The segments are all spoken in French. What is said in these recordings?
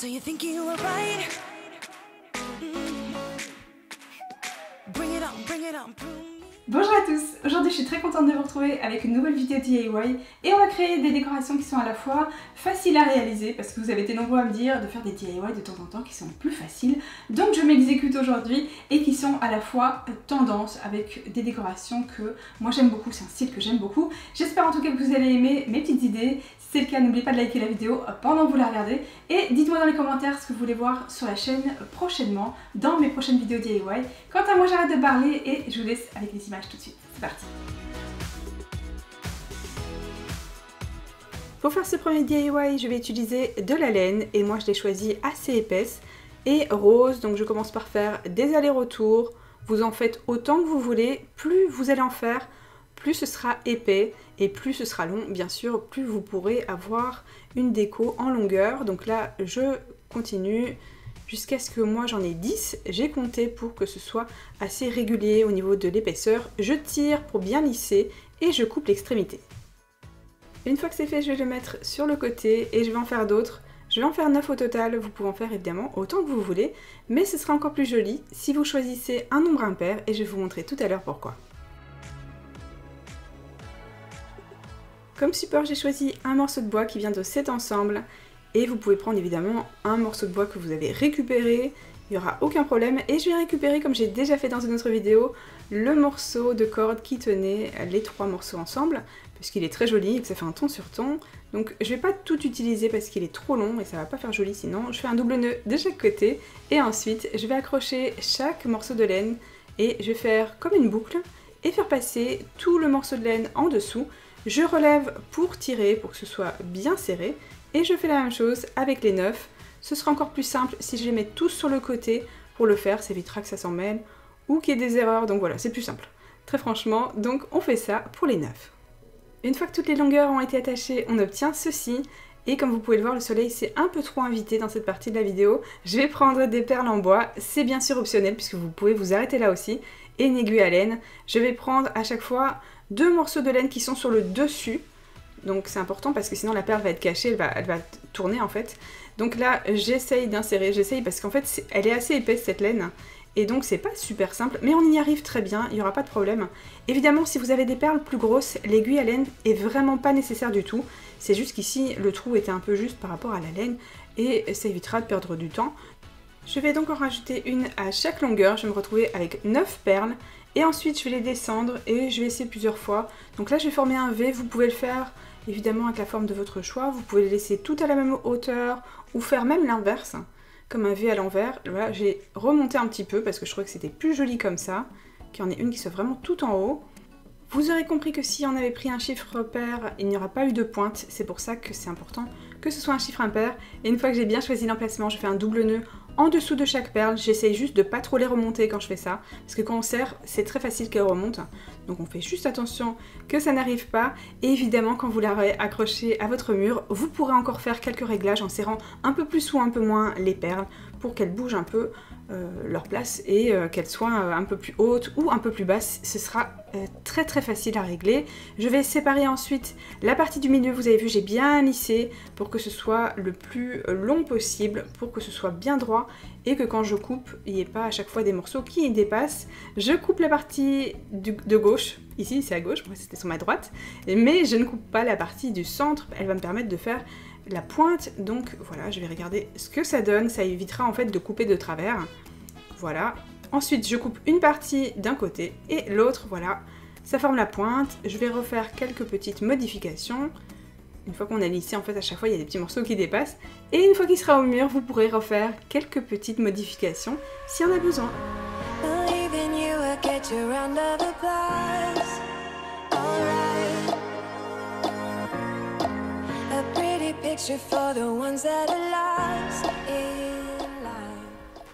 So you think you were right? Bring it on, bring it on, prove me. Bonjour à tous, aujourd'hui je suis très contente de vous retrouver avec une nouvelle vidéo DIY et on va créer des décorations qui sont à la fois faciles à réaliser parce que vous avez été nombreux à me dire de faire des DIY de temps en temps qui sont plus faciles, donc je m'exécute aujourd'hui et qui sont à la fois tendance avec des décorations que moi j'aime beaucoup, c'est un style que j'aime beaucoup. J'espère en tout cas que vous allez aimer mes petites idées. Si c'est le cas, n'oubliez pas de liker la vidéo pendant que vous la regardez et dites-moi dans les commentaires ce que vous voulez voir sur la chaîne prochainement dans mes prochaines vidéos DIY. Quant à moi, j'arrête de parler et je vous laisse avec les images tout de suite. C'est parti! Pour faire ce premier DIY, je vais utiliser de la laine et moi je l'ai choisie assez épaisse et rose, donc je commence par faire des allers-retours. Vous en faites autant que vous voulez, plus vous allez en faire, plus ce sera épais et plus ce sera long, bien sûr, plus vous pourrez avoir une déco en longueur. Donc là, je continue jusqu'à ce que moi j'en ai 10. J'ai compté pour que ce soit assez régulier au niveau de l'épaisseur. Je tire pour bien lisser et je coupe l'extrémité. Une fois que c'est fait, je vais le mettre sur le côté et je vais en faire d'autres. Je vais en faire 9 au total, vous pouvez en faire évidemment autant que vous voulez, mais ce sera encore plus joli si vous choisissez un nombre impair et je vais vous montrer tout à l'heure pourquoi. Comme support, j'ai choisi un morceau de bois qui vient de cet ensemble et vous pouvez prendre évidemment un morceau de bois que vous avez récupéré, il n'y aura aucun problème. Et je vais récupérer, comme j'ai déjà fait dans une autre vidéo, le morceau de corde qui tenait les 3 morceaux ensemble, puisqu'il est très joli et que ça fait un ton sur ton. Donc je ne vais pas tout utiliser parce qu'il est trop long et ça va pas faire joli sinon. Je fais un double nœud de chaque côté et ensuite je vais accrocher chaque morceau de laine et je vais faire comme une boucle et faire passer tout le morceau de laine en dessous. Je relève pour tirer, pour que ce soit bien serré, et je fais la même chose avec les 9. Ce sera encore plus simple si je les mets tous sur le côté pour le faire, ça évitera que ça s'en mêle, ou qu'il y ait des erreurs, donc voilà, c'est plus simple. Très franchement, donc on fait ça pour les 9. Une fois que toutes les longueurs ont été attachées, on obtient ceci, et comme vous pouvez le voir, le soleil s'est un peu trop invité dans cette partie de la vidéo. Je vais prendre des perles en bois, c'est bien sûr optionnel, puisque vous pouvez vous arrêter là aussi, et une aiguille à laine. Je vais prendre à chaque fois 2 morceaux de laine qui sont sur le dessus, donc c'est important parce que sinon la perle va être cachée, elle va tourner en fait. Donc là j'essaye d'insérer, parce qu'en fait elle est assez épaisse cette laine, et donc c'est pas super simple, mais on y arrive très bien, il n'y aura pas de problème. Évidemment si vous avez des perles plus grosses, l'aiguille à laine est vraiment pas nécessaire du tout, c'est juste qu'ici le trou était un peu juste par rapport à la laine, et ça évitera de perdre du temps. Je vais donc en rajouter une à chaque longueur, je vais me retrouver avec 9 perles. Et ensuite je vais les descendre et je vais essayer plusieurs fois. Donc là je vais former un V, vous pouvez le faire évidemment avec la forme de votre choix. Vous pouvez les laisser tout à la même hauteur ou faire même l'inverse, comme un V à l'envers. Voilà, j'ai remonté un petit peu parce que je trouvais que c'était plus joli comme ça, qu'il y en ait une qui soit vraiment tout en haut. Vous aurez compris que si on avait pris un chiffre pair, il n'y aura pas eu de pointe. C'est pour ça que c'est important que ce soit un chiffre impair. Et une fois que j'ai bien choisi l'emplacement, je fais un double nœud en dessous de chaque perle. J'essaye juste de pas trop les remonter quand je fais ça, parce que quand on serre, c'est très facile qu'elles remontent. Donc on fait juste attention que ça n'arrive pas. Et évidemment, quand vous l'aurez accroché à votre mur, vous pourrez encore faire quelques réglages en serrant un peu plus ou un peu moins les perles pour qu'elles bougent un peu leur place et qu'elles soient un peu plus hautes ou un peu plus basses. Ce sera très très facile à régler. Je vais séparer ensuite la partie du milieu. Vous avez vu, j'ai bien lissé pour que ce soit le plus long possible, pour que ce soit bien droit et que quand je coupe, il n'y ait pas à chaque fois des morceaux qui dépassent. Je coupe la partie de gauche, ici c'est à gauche, moi c'était sur ma droite, mais je ne coupe pas la partie du centre, elle va me permettre de faire la pointe, donc voilà, je vais regarder ce que ça donne, ça évitera en fait de couper de travers, voilà. Ensuite je coupe une partie d'un côté et l'autre, voilà, ça forme la pointe. Je vais refaire quelques petites modifications. Une fois qu'on a lissé, en fait à chaque fois il y a des petits morceaux qui dépassent, et une fois qu'il sera au mur, vous pourrez refaire quelques petites modifications si on a besoin.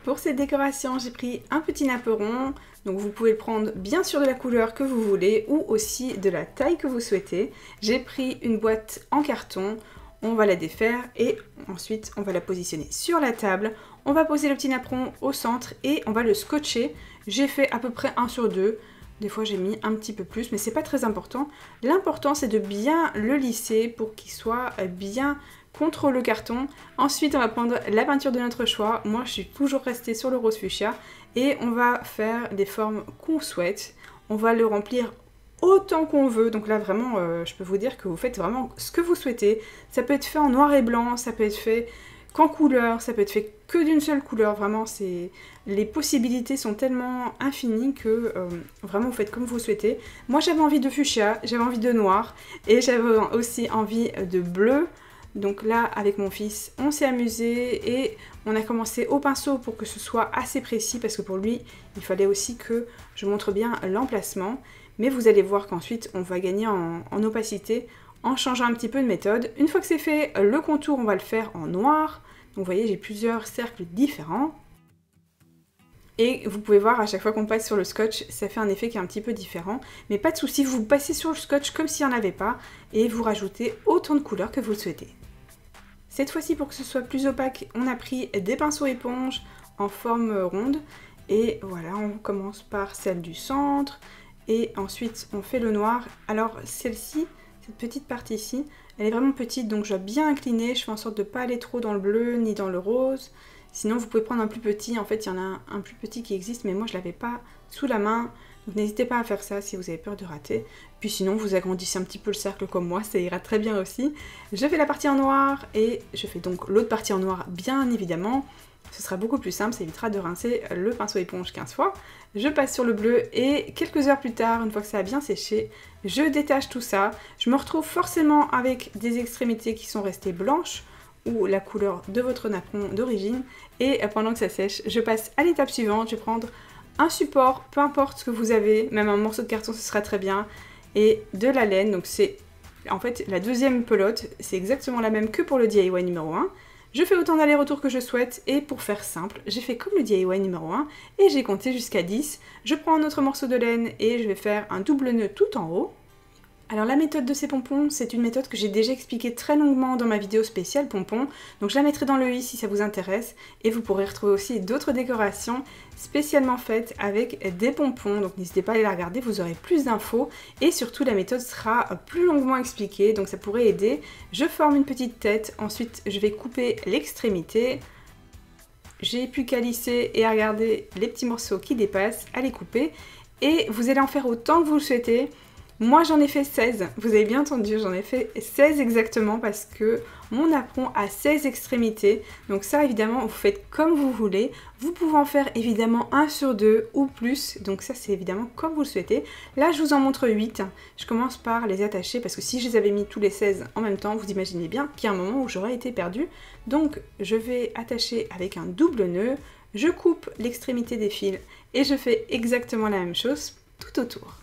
Pour cette décoration, j'ai pris un petit napperon, donc vous pouvez le prendre bien sûr de la couleur que vous voulez ou aussi de la taille que vous souhaitez. J'ai pris une boîte en carton, on va la défaire et ensuite on va la positionner sur la table. On va poser le petit napperon au centre et on va le scotcher. J'ai fait à peu près 1 sur 2. Des fois j'ai mis un petit peu plus, mais c'est pas très important. L'important c'est de bien le lisser pour qu'il soit bien contre le carton. Ensuite on va prendre la peinture de notre choix. Moi je suis toujours restée sur le rose fuchsia. Et on va faire des formes qu'on souhaite. On va le remplir autant qu'on veut. Donc là vraiment je peux vous dire que vous faites vraiment ce que vous souhaitez. Ça peut être fait en noir et blanc, ça peut être fait qu'en couleur, ça peut être fait que d'une seule couleur. Vraiment les possibilités sont tellement infinies que vraiment vous faites comme vous souhaitez. Moi j'avais envie de fuchsia, j'avais envie de noir et j'avais aussi envie de bleu. Donc là, avec mon fils, on s'est amusé et on a commencé au pinceau pour que ce soit assez précis parce que pour lui, il fallait aussi que je montre bien l'emplacement. Mais vous allez voir qu'ensuite, on va gagner en opacité en changeant un petit peu de méthode. Une fois que c'est fait, le contour, on va le faire en noir. Donc vous voyez, j'ai plusieurs cercles différents. Et vous pouvez voir à chaque fois qu'on passe sur le scotch, ça fait un effet qui est un petit peu différent. Mais pas de souci, vous passez sur le scotch comme s'il n'y en avait pas et vous rajoutez autant de couleurs que vous le souhaitez. Cette fois-ci, pour que ce soit plus opaque, on a pris des pinceaux éponges en forme ronde. Et voilà, on commence par celle du centre. Et ensuite, on fait le noir. Alors celle-ci, cette petite partie ici, elle est vraiment petite, donc je dois bien incliner. Je fais en sorte de ne pas aller trop dans le bleu ni dans le rose. Sinon, vous pouvez prendre un plus petit. En fait, il y en a un plus petit qui existe, mais moi, je ne l'avais pas sous la main. Donc, n'hésitez pas à faire ça si vous avez peur de rater. Puis sinon, vous agrandissez un petit peu le cercle comme moi, ça ira très bien aussi. Je fais la partie en noir et je fais donc l'autre partie en noir, bien évidemment. Ce sera beaucoup plus simple, ça évitera de rincer le pinceau éponge 15 fois. Je passe sur le bleu et quelques heures plus tard, une fois que ça a bien séché, je détache tout ça. Je me retrouve forcément avec des extrémités qui sont restées blanches ou la couleur de votre napperon d'origine. Et pendant que ça sèche, je passe à l'étape suivante. Je vais prendre un support, peu importe ce que vous avez, même un morceau de carton, ce sera très bien. Et de la laine, donc c'est en fait la deuxième pelote, c'est exactement la même que pour le DIY numéro 1. Je fais autant d'allers-retours que je souhaite et pour faire simple, j'ai fait comme le DIY numéro 1 et j'ai compté jusqu'à 10. Je prends un autre morceau de laine et je vais faire un double nœud tout en haut. Alors la méthode de ces pompons, c'est une méthode que j'ai déjà expliquée très longuement dans ma vidéo spéciale pompons, donc je la mettrai dans le i si ça vous intéresse, et vous pourrez retrouver aussi d'autres décorations spécialement faites avec des pompons, donc n'hésitez pas à aller la regarder, vous aurez plus d'infos, et surtout la méthode sera plus longuement expliquée, donc ça pourrait aider. Je forme une petite tête, ensuite je vais couper l'extrémité, j'ai plus qu'à lisser et à regarder les petits morceaux qui dépassent, à les couper, et vous allez en faire autant que vous le souhaitez. Moi j'en ai fait 16, vous avez bien entendu, j'en ai fait 16 exactement parce que mon napperon a 16 extrémités. Donc ça évidemment vous faites comme vous voulez. Vous pouvez en faire évidemment 1 sur 2 ou plus. Donc ça c'est évidemment comme vous le souhaitez. Là je vous en montre 8. Je commence par les attacher parce que si je les avais mis tous les 16 en même temps, vous imaginez bien qu'il y a un moment où j'aurais été perdue. Donc je vais attacher avec un double nœud. Je coupe l'extrémité des fils et je fais exactement la même chose tout autour.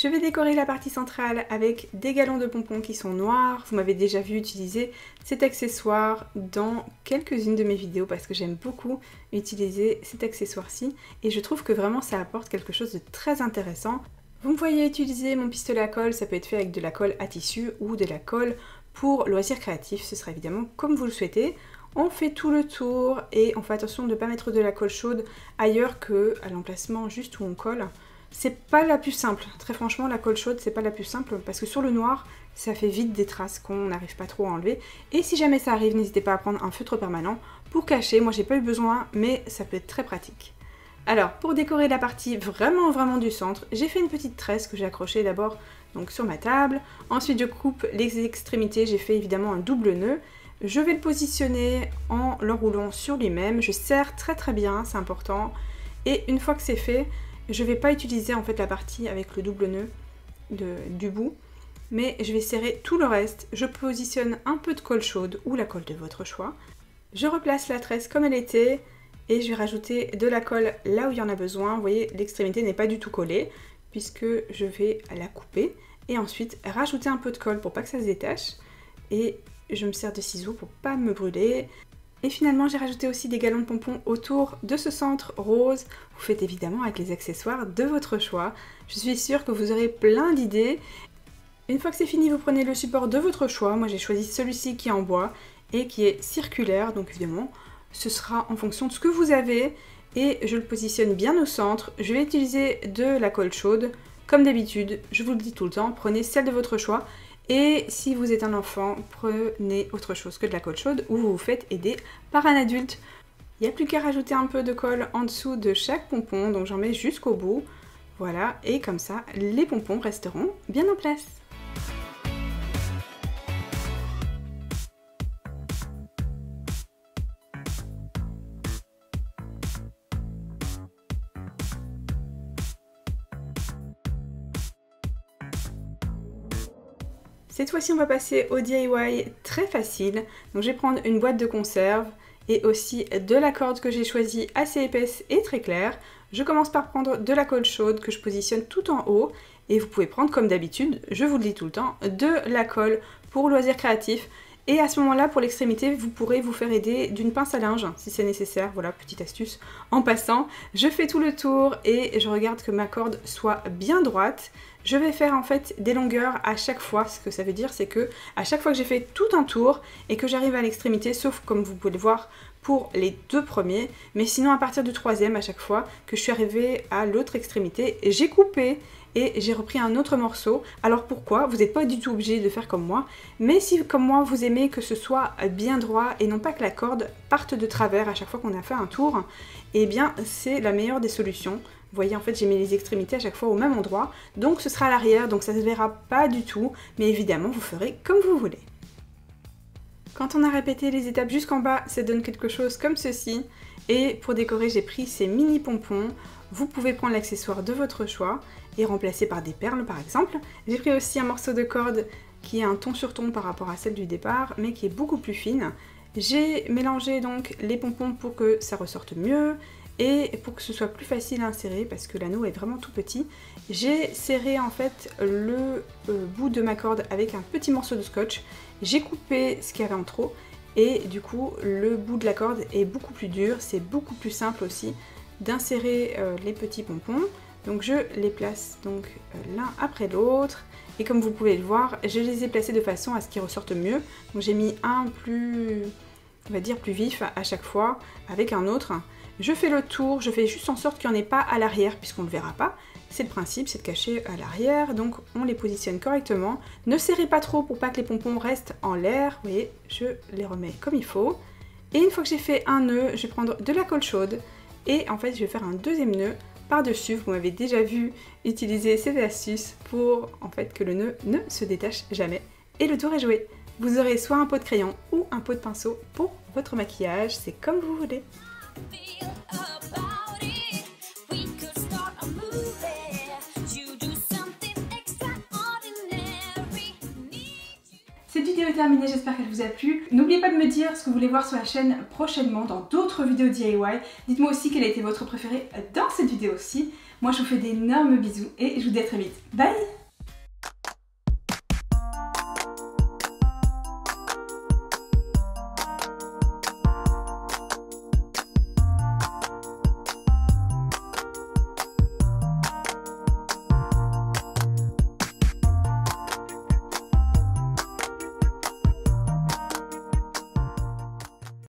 Je vais décorer la partie centrale avec des galons de pompons qui sont noirs. Vous m'avez déjà vu utiliser cet accessoire dans quelques-unes de mes vidéos parce que j'aime beaucoup utiliser cet accessoire-ci et je trouve que vraiment ça apporte quelque chose de très intéressant. Vous me voyez utiliser mon pistolet à colle, ça peut être fait avec de la colle à tissu ou de la colle pour loisirs créatifs, ce sera évidemment comme vous le souhaitez. On fait tout le tour et on fait attention de ne pas mettre de la colle chaude ailleurs qu'à l'emplacement juste où on colle. C'est pas la plus simple, très franchement la colle chaude c'est pas la plus simple parce que sur le noir ça fait vite des traces qu'on n'arrive pas trop à enlever et si jamais ça arrive n'hésitez pas à prendre un feutre permanent pour cacher, moi j'ai pas eu besoin mais ça peut être très pratique. Alors pour décorer la partie vraiment du centre, j'ai fait une petite tresse que j'ai accrochée d'abord donc sur ma table, ensuite je coupe les extrémités, j'ai fait évidemment un double nœud, je vais le positionner en l'enroulant sur lui-même, je serre très bien, c'est important et une fois que c'est fait, je ne vais pas utiliser en fait la partie avec le double nœud du bout, mais je vais serrer tout le reste. Je positionne un peu de colle chaude ou la colle de votre choix. Je replace la tresse comme elle était et je vais rajouter de la colle là où il y en a besoin. Vous voyez, l'extrémité n'est pas du tout collée puisque je vais la couper et ensuite rajouter un peu de colle pour pas que ça se détache. Et je me sers de ciseaux pour pas me brûler. Et finalement, j'ai rajouté aussi des galons de pompons autour de ce centre rose. Vous faites évidemment avec les accessoires de votre choix. Je suis sûre que vous aurez plein d'idées. Une fois que c'est fini, vous prenez le support de votre choix. Moi j'ai choisi celui-ci qui est en bois et qui est circulaire, donc évidemment ce sera en fonction de ce que vous avez. Et je le positionne bien au centre. Je vais utiliser de la colle chaude. Comme d'habitude, je vous le dis tout le temps, prenez celle de votre choix. Et si vous êtes un enfant, prenez autre chose que de la colle chaude ou vous vous faites aider par un adulte. Il n'y a plus qu'à rajouter un peu de colle en dessous de chaque pompon, donc j'en mets jusqu'au bout. Voilà, et comme ça, les pompons resteront bien en place. Cette fois-ci, on va passer au DIY très facile. Donc je vais prendre une boîte de conserve et aussi de la corde que j'ai choisie assez épaisse et très claire. Je commence par prendre de la colle chaude que je positionne tout en haut. Et vous pouvez prendre, comme d'habitude, je vous le dis tout le temps, de la colle pour loisirs créatifs. Et à ce moment-là, pour l'extrémité, vous pourrez vous faire aider d'une pince à linge si c'est nécessaire. Voilà, petite astuce. En passant, je fais tout le tour et je regarde que ma corde soit bien droite. Je vais faire en fait des longueurs à chaque fois. Ce que ça veut dire, c'est que à chaque fois que j'ai fait tout un tour et que j'arrive à l'extrémité, sauf comme vous pouvez le voir pour les deux premiers, mais sinon à partir du troisième, à chaque fois que je suis arrivée à l'autre extrémité, j'ai coupé et j'ai repris un autre morceau. Alors pourquoi? Vous n'êtes pas du tout obligé de faire comme moi, mais si comme moi vous aimez que ce soit bien droit et non pas que la corde parte de travers à chaque fois qu'on a fait un tour, eh bien c'est la meilleure des solutions. Vous voyez, en fait j'ai mis les extrémités à chaque fois au même endroit, donc ce sera à l'arrière, donc ça ne se verra pas du tout, mais évidemment vous ferez comme vous voulez. Quand on a répété les étapes jusqu'en bas, ça donne quelque chose comme ceci. Et pour décorer, j'ai pris ces mini pompons. Vous pouvez prendre l'accessoire de votre choix et remplacer par des perles par exemple. J'ai pris aussi un morceau de corde qui est un ton sur ton par rapport à celle du départ, mais qui est beaucoup plus fine. J'ai mélangé donc les pompons pour que ça ressorte mieux et pour que ce soit plus facile à insérer parce que l'anneau est vraiment tout petit. J'ai serré en fait le bout de ma corde avec un petit morceau de scotch. J'ai coupé ce qu'il y avait en trop et du coup le bout de la corde est beaucoup plus dur. C'est beaucoup plus simple aussi d'insérer les petits pompons. Donc je les place donc l'un après l'autre. Et comme vous pouvez le voir, je les ai placés de façon à ce qu'ils ressortent mieux. Donc j'ai mis un plus, on va dire, plus vif à chaque fois avec un autre. Je fais le tour, je fais juste en sorte qu'il n'y en ait pas à l'arrière puisqu'on ne le verra pas. C'est le principe, c'est de cacher à l'arrière, donc on les positionne correctement. Ne serrez pas trop pour pas que les pompons restent en l'air. Vous voyez, je les remets comme il faut. Et une fois que j'ai fait un nœud, je vais prendre de la colle chaude et en fait je vais faire un deuxième nœud par-dessus. Vous m'avez déjà vu utiliser cette astuce pour en fait que le nœud ne se détache jamais. Et le tour est joué. Vous aurez soit un pot de crayon ou un pot de pinceau pour votre maquillage, c'est comme vous voulez. Cette vidéo est terminée, j'espère qu'elle vous a plu. N'oubliez pas de me dire ce que vous voulez voir sur la chaîne prochainement dans d'autres vidéos DIY. Dites-moi aussi quel a été votre préféré dans cette vidéo aussi. Moi je vous fais d'énormes bisous et je vous dis à très vite. Bye!